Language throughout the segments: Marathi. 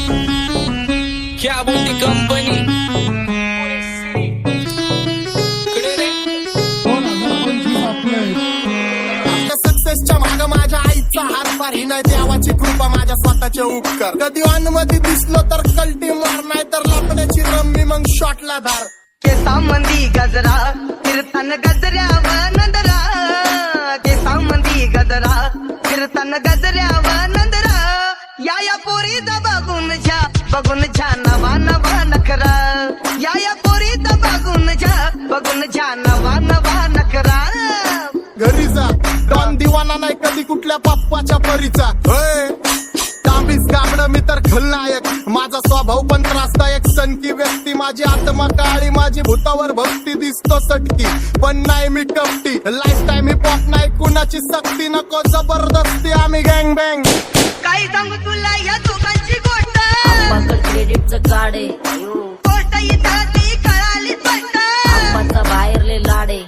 क्या बोलती कंपनी सक्सेसच्या माग माझ्या आईचा हातभार ही नाही देवाची कृपा माझ्या स्वतःचे उपकार कधी मध्ये दिसलो तर कल्टी मार नाही तर लपण्याची रम्मी मग शॉटला धार केसांमंदी गजरा फिरतान गजऱ्याव नंदरा केसांमंदी गजरा फिरतान गजऱ्याव नंदरा या पोरीचा बघून झा नवा नवा नखरा या पोरीचा बघून झा नवा नवा नखरा घरी जा डॉन दिवाना नाही कधी कुठल्या पप्पाच्या परीचा तांबीस गाबड मी तर खलनायक माझा स्वभाव पण त्रासदायक सनकी व्यक्ती माझी आत्मा काळी माझी भूतावर भक्ती दिसतो सटकी पण नाही मी कपटी लाईफ टाइम ही पॉप नाही कुणाची सक्ती नको जबरदस्ती आम्ही गँग बँग काही सांगू तुला या दोघांची गोष्ट क्रेडिटचं कार्ड आहे गोष्ट इथं ती कळाली स्पष्ट आप्पाचा बाहेरले लाडे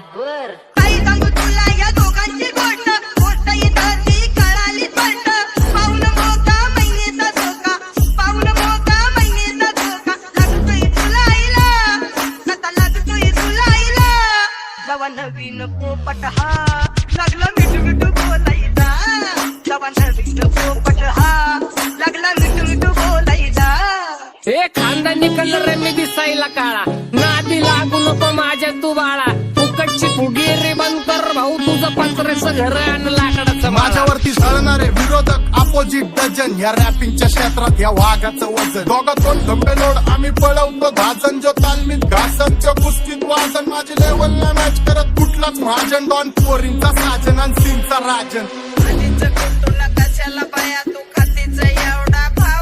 काही सांगू तुला या दोघांची गोष्ट गोष्ट इथं ती कळाली स्पष्ट पाऊन मोठा महिन्याचा धोका पाऊन मोठा महिन्याचा धोका लागतोय तुला आईला आता लागतोय तुला आईला जवा नवीन पोपट हा लागला मिठू मिठू बोलायचा जवा नवीन पोपट हा लागला मिठू मिठू बोलायचा हे खानदानी कलर मी दिसायला काळा नादी लागू नको माझ्या तू बाळा फुकटची फुगीरी बंद कर भाऊ तुझं पत्रेचं घर आणि लाकडाचं माझ्यावरती झळणारे विरोधक अपोजिट डझन या रॅपिंगच्या क्षेत्रात या वाघाचं वजन दोघात दोन खंबे लोड आम्ही पळवतो धाजन जो तालमीत घासनच्या कुस्तीत वाजन माझी लेवल ना मॅच करत कुठलाच महाजन डॉन पोरींचा साजन आणि सिंगचा राजन आलीच कुटुला कशाला बाया तू खातीच एवढा भाव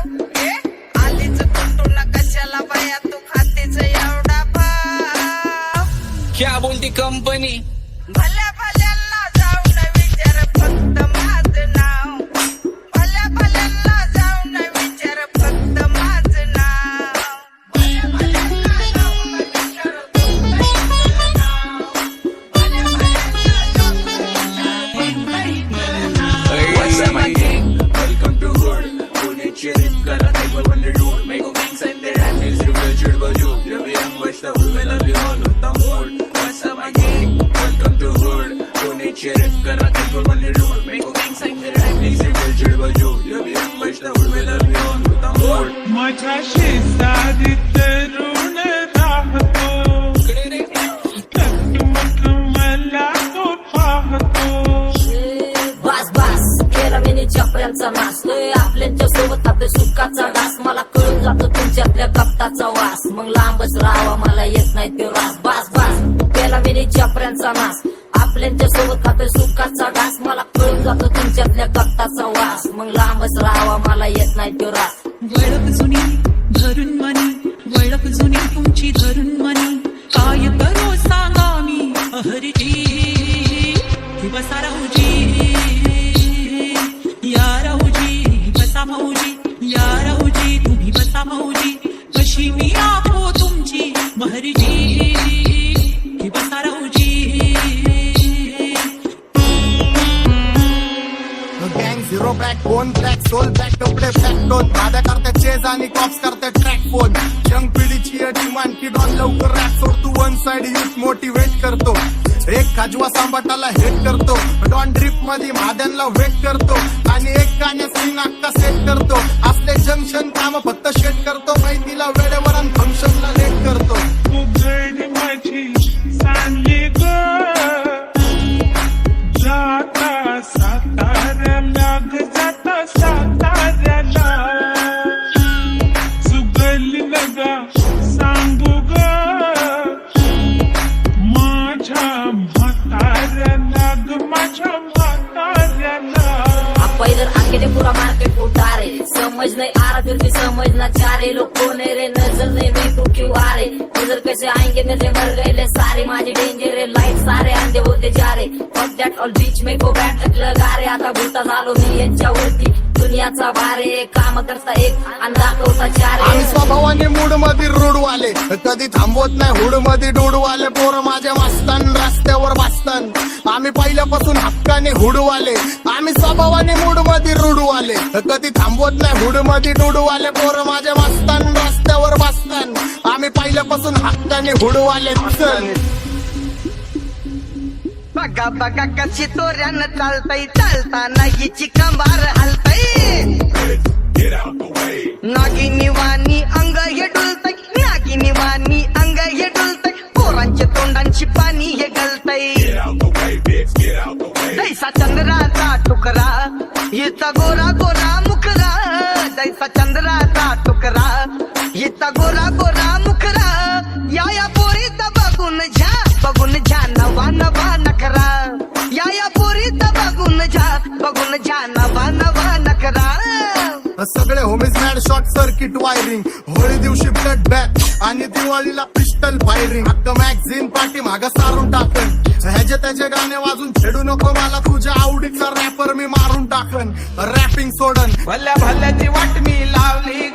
आलीच कुटुला कशाला बाया तू खातीच एवढा भाव क्या बोलती कंपनी भल्या भल्यांना जाऊन विचार फक्त माझं नाव भल्या भल्यांना जाऊन विचार फक्त माझं नाव भल्या भल्यांना जाऊन विचार फक्त माझं नाव भल्या भल्यांना जाऊन What's up, my king? Welcome to hood. Pune चेरित करा table when they do. Make a gang sign their hand is real चिड़बल जो. जब ये हम बचता हूँ मैं लव you all होता mood. What's up, my king? Welcome to hood. Pune चेरित करा table when they do. Make a gang sign their hand is real चिड़बल जो. जब ये हम बचता हूँ मैं love you all होता mood. माझ्या शेजारी तरुण राहतो मग मला तो पाहतो बस बस केला मी चपऱ्यांचा नाश आपल्याच्या सोबत आपल्या सुखाचा डास मला कळून जातो तुमच्यातल्या कपटाचा वास मग लांबच राहावा मला येत नाही तो रास बस बस केला मी चपऱ्यांचा नाश आपल्याच्या सोबत आपल्या सुखाचा डास मला कळून जातो तुमच्यातल्या कपटाचा वास मग लांबच राहावा मला येत नाही तो रास वळख जुनी धरून मनी वळख जुनी तुमची धरून मनी काय करो सांगा मी अहरजी बसा राहूजी या राहूजी बसा भाऊजी या राहूजी तुम्ही बसा भाऊजी कशी मी आपो तुमची महरजी बसा राहूजी गँग zero black bone black soul black कपडे ब्लॅक टोन दादा करते चेज आणि कॉप्स करते ट्रॅक फोन यंग पिढीची डिमांड की डॉन लवकर रॅप सोड तू वन साइड युथ मोटिवेट करतो एक खाजवा सांबाटाला हेट करतो डॉन ड्रिप मध्ये महाद्यांना वेट करतो आणि एक गाण्यात सीन अक्का सेट करतो असले जंक्शन काम फक्त शेट करतो माहितीला वेळेवर आणि फंक्शनला लेट करतो उघड माझी सांगली ग जाता साताऱ्याला ग जाता साताऱ्याला सुगली नगा सांगू ग माझ्या म्हाताऱ्याला ग माझ्या म्हाताऱ्याला आपा इधर आके दे पूरा मार्केट उतारे समझ नहीं आ रहा फिर भी समझना चाह रहे लोग कौन है रे नजर नहीं मेरे को क्यों आ रहे उधर कैसे आएंगे मेरे मर गए ले सारे माझे डेंजर है लाइट सारे अंधे होते जा रहे फक दॅट ऑल बीच में को बॅट तक लगा रे आता भूता झालो मी यांच्यावरती दुनियाचा भारे काम करता एक आणि दाखवता चार आम्ही स्वभावाने मूड मध्ये रूडवाले कधी थांबवत नाही हुड मध्ये डूडवाले पोर माझ्या मस्तान रस्त्यावर बसतात मस्तन. आम्ही पहिल्यापासून हक्काने हुडवाले, आम्ही स्वभावाने मूड मध्ये रुडवाले. कधी थांबवत नाही हुड मध्ये डुडवाले. पोरं माझ्या मस्तान रस्त्यावर बसतान. आम्ही पहिल्यापासून हक्काने हुडवाले. चल बघा बघा कशी तोऱ्यानं चालतय, चालताना हिची कंबार हलतय. नागिनी वाणी अंग हे डुलतय, नागिनी वाणी अंग हे डुलतय. पोरांच्या तोंडांची पाणी हे गलतय. जैसा चंद्राचा तुकडा हिचा गोरा गोरा मुखरा. जैसा चंद्राचा तुकडा हिचा गोरा गोरा मुखरा. या पोरीचा बघून झा नवा नवा नखरा. या पोरीचा बघून झा नवा नवा नखरा. सगळे homies mad short circuit wiring. Holi दिवशी ब्लड बॅग आणि दिवाळीला पिस्टल फायरिंग. हक्क मॅगझिन पाठी मागं सारून टाकन. ह्याचे त्याचे गाणे वाजून छेडू नको मला. तुझ्या आवडीचा रॅपर मी मारून टाकन. रॅपिंग सोडन. भल्या भल्याची वाट मी लावली